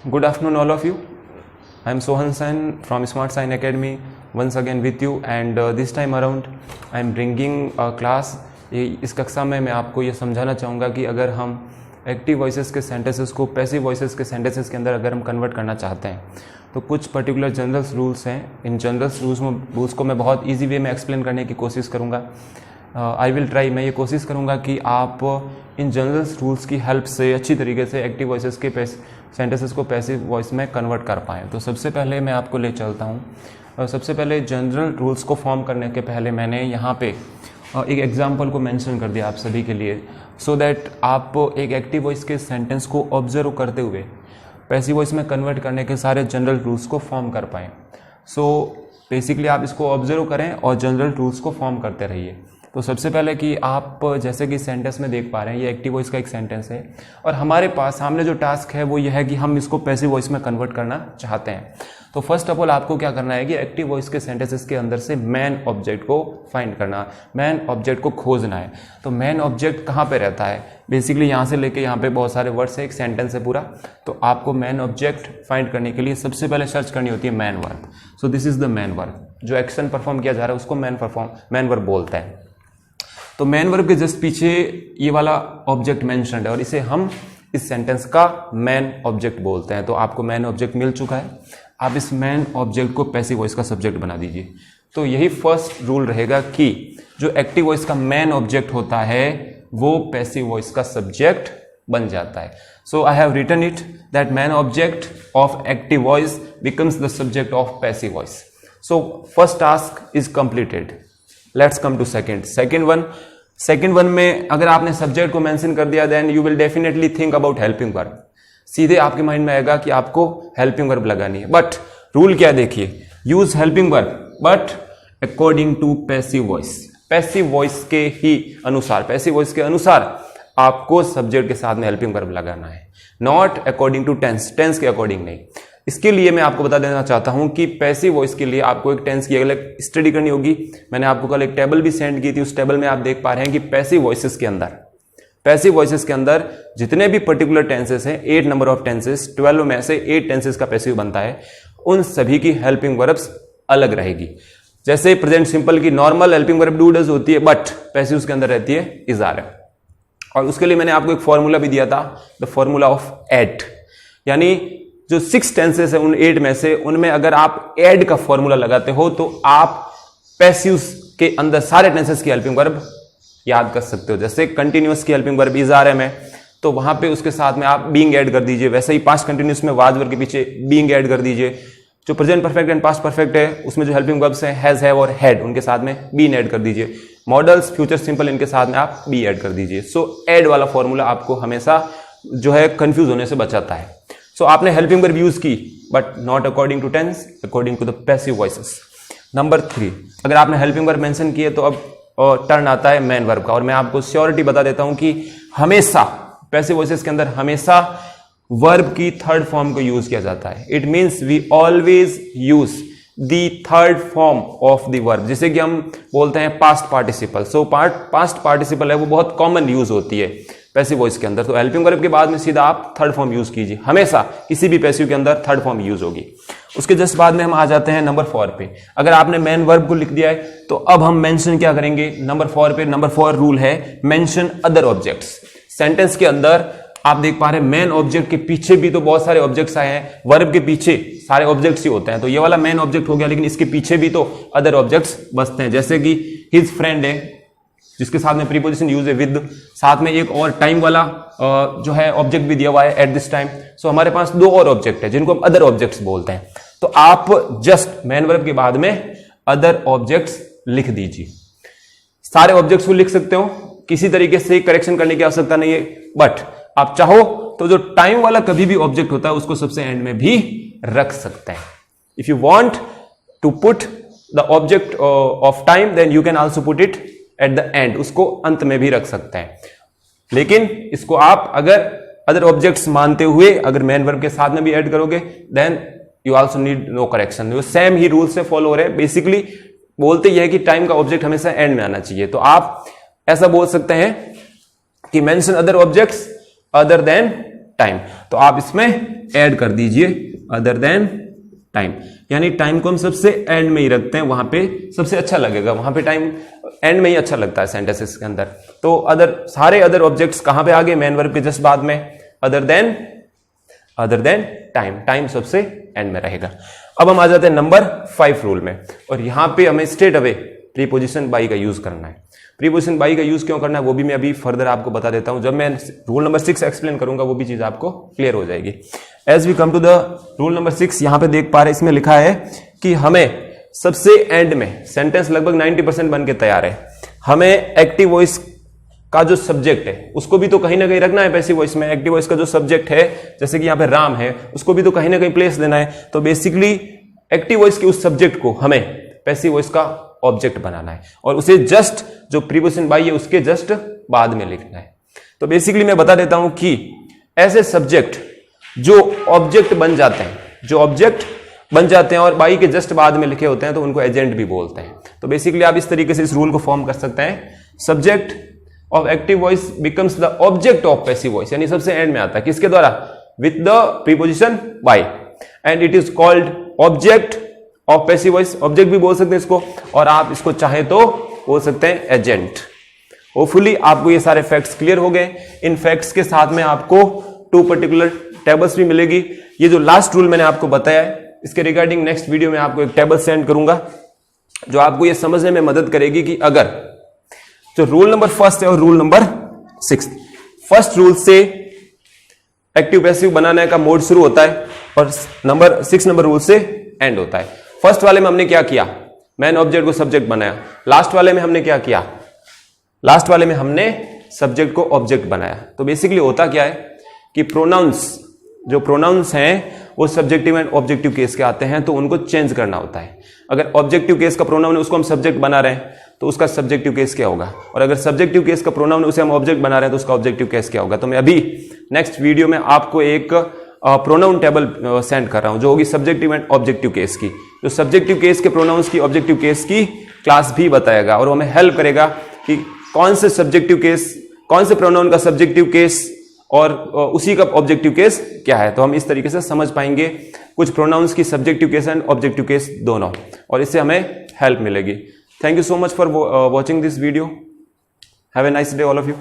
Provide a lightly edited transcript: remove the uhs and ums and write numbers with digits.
Good afternoon, all of you. I am Sohan Sen from Smart Sign Academy once again with you, and this time around I am bringing a class. इस कक्षा में मैं आपको ये समझाना चाहूँगा कि अगर हम एक्टिव वॉइसेस के सेंटेंसेस को पैसिव वॉइसेस के सेंटेंसेस के अंदर अगर हम कन्वर्ट करना चाहते हैं तो कुछ पर्टिकुलर जनरल रूल्स हैं. इन जनरल रूल्स को मैं बहुत ईजी वे में एक्सप्लेन करने की कोशिश करूँगा. I will try. मैं ये कोशिश करूँगा कि आप इन जनरल रूल्स की हेल्प से अच्छी तरीके से एक्टिव वॉइसेस के सेंटेंसेस को पैसिव वॉइस में कन्वर्ट कर पाएँ. तो सबसे पहले मैं आपको ले चलता हूँ. सबसे पहले जनरल रूल्स को फॉर्म करने के पहले मैंने यहाँ पे एक एग्जाम्पल को मेंशन कर दिया आप सभी के लिए, सो दैट आप एक एक्टिव वॉइस के सेंटेंस को ऑब्जर्व करते हुए पैसिव वॉइस में कन्वर्ट करने के सारे जनरल रूल्स को फॉर्म कर पाएँ. सो बेसिकली आप इसको ऑब्जर्व करें और जनरल रूल्स को फॉर्म करते रहिए. तो सबसे पहले कि आप जैसे कि सेंटेंस में देख पा रहे हैं ये एक्टिव वॉइस का एक सेंटेंस है और हमारे पास सामने जो टास्क है वो ये है कि हम इसको पैसिव वॉइस में कन्वर्ट करना चाहते हैं. तो फर्स्ट ऑफ ऑल आपको क्या करना है कि एक्टिव वॉइस के सेंटेंसेस के अंदर से मैन ऑब्जेक्ट को फाइंड करना, मैन ऑब्जेक्ट को खोजना है. तो मैन ऑब्जेक्ट कहाँ पे रहता है? बेसिकली यहाँ से लेके यहाँ पे बहुत सारे वर्ड्स है, एक सेंटेंस है पूरा. तो आपको मैन ऑब्जेक्ट फाइंड करने के लिए सबसे पहले सर्च करनी होती है man verb. So this is the man verb. जो एक्शन परफॉर्म किया जा रहा है उसको मैन वर्ब बोलते हैं. तो मैन वर्ब के जस्ट पीछे ये वाला ऑब्जेक्ट मेंशन्ड है और इसे हम इस सेंटेंस का मैन ऑब्जेक्ट बोलते हैं. तो आपको मैन ऑब्जेक्ट मिल चुका है. आप इस मैन ऑब्जेक्ट को पैसिव वॉइस का सब्जेक्ट बना दीजिए. तो यही फर्स्ट रूल रहेगा कि जो एक्टिव वॉइस का मैन ऑब्जेक्ट होता है वो पैसिव वॉइस का सब्जेक्ट बन जाता है. So I have written it that main object of active voice becomes the subject of passive voice. So first task is completed. Let's come to second one में अगर आपने सब्जेक्ट को mention कर दिया then you will definitely think about helping verb. सीधे आपके mind में आएगा कि आपको हेल्पिंग वर्ब लगानी है. बट रूल क्या देखिए, use helping verb but according to passive voice. Passive voice के ही अनुसार, पैसिव वॉइस के अनुसार आपको सब्जेक्ट के साथ में हेल्पिंग वर्ब लगाना है, नॉट अकॉर्डिंग टू टेंस के अकॉर्डिंग नहीं. इसके लिए मैं आपको बता देना चाहता हूं कि पैसिव वॉइस के लिए आपको एक टेंस की अलग स्टडी करनी होगी. मैंने आपको कल एक टेबल भी सेंड की थी. उस टेबल में आप देख पा रहे हैं कि पैसिव वॉइसेस के अंदर जितने भी पर्टिकुलर टेंसेस हैं, 8 नंबर ऑफ टेंसेस, 12 में से 8 टेंसेस का पैसिव बनता है. उन सभी की हेल्पिंग वर्ब्स अलग रहेगी. जैसे प्रेजेंट सिंपल की normal helping verb do does होती है बट पैसिव के अंदर रहती है इज आर. और उसके लिए मैंने आपको एक फॉर्मूला भी दिया था, द फॉर्मूला ऑफ एड. यानी जो 6 टेंसेस है उन 8 में से, उनमें अगर आप एड का फॉर्मूला लगाते हो तो आप पैसिव के अंदर सारे टेंसेस की हेल्पिंग वर्ब याद कर सकते हो. जैसे कंटिन्यूअस की हेल्पिंग वर्ब इज आर है तो वहां पे उसके साथ में आप बीइंग ऐड कर दीजिए. वैसे ही पास्ट कंटिन्यूअस में वाज वर्ब के पीछे बीइंग ऐड कर दीजिए. जो present perfect and past perfect है उसमें जो हेल्पिंग वर्ब्स हैं हैज, हैव और हैड, उनके साथ में बीन ऐड कर दीजिए. मॉडल्स, फ्यूचर सिंपल, इनके साथ में आप बी ऐड कर दीजिए. सो ऐड वाला फॉर्मूला आपको हमेशा जो है कंफ्यूज होने से बचाता है. सो आपने हेल्पिंग वर्ब यूज की but not according to tense, according to the passive voices. Number 3, अगर आपने हेल्पिंग वर्ब मेंशन किए तो अब टर्न आता है मैन वर्ब का. और मैं आपको श्योरिटी बता देता हूं कि हमेशा पैसिव वॉइसेस के अंदर हमेशा वर्ब की थर्ड फॉर्म को यूज किया जाता है. It means we always use the third form of the verb, जिसे कि हम बोलते हैं past participle. So past participle है वो बहुत कॉमन यूज होती है पैसिव वॉइस के अंदर. तो हेल्पिंग वर्ब के बाद में सीधा आप थर्ड फॉर्म यूज कीजिए. हमेशा किसी भी पैसिव के अंदर थर्ड फॉर्म यूज होगी. उसके जस्ट बाद में हम आ जाते हैं नंबर 4 पे. अगर आपने मैन वर्ब को लिख दिया है तो अब हम मेंशन क्या करेंगे नंबर 4 पे. नंबर 4 रूल है मेंशन अदर ऑब्जेक्ट्स. सेंटेंस के अंदर आप देख पा रहे हैं मैन ऑब्जेक्ट के पीछे भी तो बहुत सारे ऑब्जेक्ट्स आए हैं. वर्ब के पीछे सारे ऑब्जेक्ट्स ही होते हैं. तो ये वाला मैन ऑब्जेक्ट हो गया, लेकिन इसके पीछे भी तो अदर ऑब्जेक्ट्स बसते हैं. जैसे कि हिज फ्रेंड है जिसके साथ में प्रीपोजिशन यूज है विद, साथ में एक और टाइम वाला जो है ऑब्जेक्ट भी दिया हुआ है एट दिस टाइम. सो हमारे पास 2 और ऑब्जेक्ट है जिनको हम अदर ऑब्जेक्ट्स बोलते हैं. तो आप जस्ट मैन वर्ब के बाद में अदर ऑब्जेक्ट्स लिख दीजिए. सारे ऑब्जेक्ट्स को लिख सकते हो, किसी तरीके से करेक्शन करने की आवश्यकता नहीं है. बट आप चाहो तो जो टाइम वाला कभी भी ऑब्जेक्ट होता है उसको सबसे एंड में भी रख सकते हैं. If you want to put the object of time then you can also put it at the end. उसको अंत में भी रख सकते हैं. लेकिन इसको आप अगर अदर ऑब्जेक्ट्स मानते हुए अगर मैन वर्ब के साथ में भी ऐड करोगे then you also need no correction. वो सेम ही रूल से फॉलो हो रहे हैं. बेसिकली बोलते यह है कि टाइम का ऑब्जेक्ट हमेशा एंड में आना चाहिए. तो आप ऐसा बोल सकते हैं कि mention other objects other than time. तो तो आप इसमें ऐड कर दीजिए अदर देन टाइम, यानी टाइम को हम सबसे एंड में ही रखते हैं, वहां पे सबसे अच्छा लगेगा, वहां पे टाइम एंड में ही अच्छा लगता है सेंटेंसेस के अंदर। तो सारे अदर ऑब्जेक्ट्स कहां पे आ गए, मेन वर्ब के जस्ट बाद में, अदर देन टाइम, टाइम सबसे एंड में रहेगा। अब हम आ जाते हैं नंबर 5 रूल में, और यहां पे हमें स्ट्रेट अवे प्रीपोजिशन बाई का यूज करना है। प्रीपोजिशन बाई का यूज क्यों करना है वो भी मैं अभी फर्दर आपको बता देता हूं, जब मैं रूल नंबर 6 एक्सप्लेन करूंगा वो भी चीज आपको क्लियर हो जाएगी। As we come to the rule number 6, यहां पे देख पा रहे इसमें लिखा है कि हमें सबसे एंड में, सेंटेंस लगभग 90% बन के तैयार है, हमें एक्टिव वॉइस का जो सब्जेक्ट है उसको भी तो कहीं ना कहीं रखना है पैसिव वॉइस में। एक्टिव वॉइस का जो सब्जेक्ट है, जैसे कि यहां पे राम है, उसको भी तो कहीं ना कहीं प्लेस देना है। तो बेसिकली एक्टिव वॉइस के उस सब्जेक्ट को हमें पैसिव वॉइस का ऑब्जेक्ट बनाना है, और उसे जस्ट जो प्रीपोजिशन बाई है उसके जस्ट बाद में लिखना है। तो बेसिकली मैं बता देता हूं कि ऐसे सब्जेक्ट जो ऑब्जेक्ट बन जाते हैं और बाई के जस्ट बाद में लिखे होते हैं तो उनको एजेंट भी बोलते हैं। तो बेसिकली आप इस तरीके से इस रूल को फॉर्म कर सकते हैं, subject of active voice becomes the object of passive voice, यानी सबसे एंड में आता है, किसके द्वारा, with the preposition by, and it is called object of passive voice. Object भी बोल सकते हैं इसको, और आप इसको चाहे तो बोल सकते हैं एजेंट। होपफुली आपको ये सारे फैक्ट्स क्लियर हो गए। इन फैक्ट्स के साथ में आपको 2 पर्टिकुलर टेबल्स भी मिलेगी। ये जो लास्ट रूल मैंने आपको बताया है, इसके रिगार्डिंग नेक्स्ट वीडियो में आपको एक टेबल सेंड करूंगा जो आपको ये समझने में मदद करेगी कि अगर जो रूल नंबर 1 है और रूल नंबर 6, फर्स्ट रूल से एक्टिव पैसिव बनाने का मोड शुरू होता है और नंबर 6 नंबर रूल से एंड होता है। फर्स्ट वाले में हमने क्या किया, मैन ऑब्जेक्ट को सब्जेक्ट बनाया। लास्ट वाले में हमने क्या किया, लास्ट वाले में हमने सब्जेक्ट को ऑब्जेक्ट बनाया। तो बेसिकली होता क्या है कि जो प्रोनाउंस हैं वो सब्जेक्टिव एंड ऑब्जेक्टिव केस के आते हैं, तो उनको चेंज करना होता है। अगर ऑब्जेक्टिव केस का प्रोनाउन है उसको हम सब्जेक्ट बना रहे हैं तो उसका सब्जेक्टिव केस क्या होगा, और अगर सब्जेक्टिव केस का प्रोनाउन है उसे हम ऑब्जेक्ट बना रहे हैं तो उसका ऑब्जेक्टिव केस क्या होगा। तो मैं अभी नेक्स्ट वीडियो में आपको एक प्रोनाउन टेबल सेंड कर रहा हूं जो होगी सब्जेक्टिव एंड ऑब्जेक्टिव केस की, जो सब्जेक्टिव केस के प्रोनाउंस की ऑब्जेक्टिव केस की क्लास भी बताएगा, और हमें हेल्प करेगा कि कौन से सब्जेक्टिव केस, कौन से प्रोनाउन का सब्जेक्टिव केस और उसी का ऑब्जेक्टिव केस क्या है। तो हम इस तरीके से समझ पाएंगे कुछ प्रोनाउंस की subjective case and objective case दोनों, और इससे हमें हेल्प मिलेगी। Thank you so much for watching this video. Have a nice day all of you.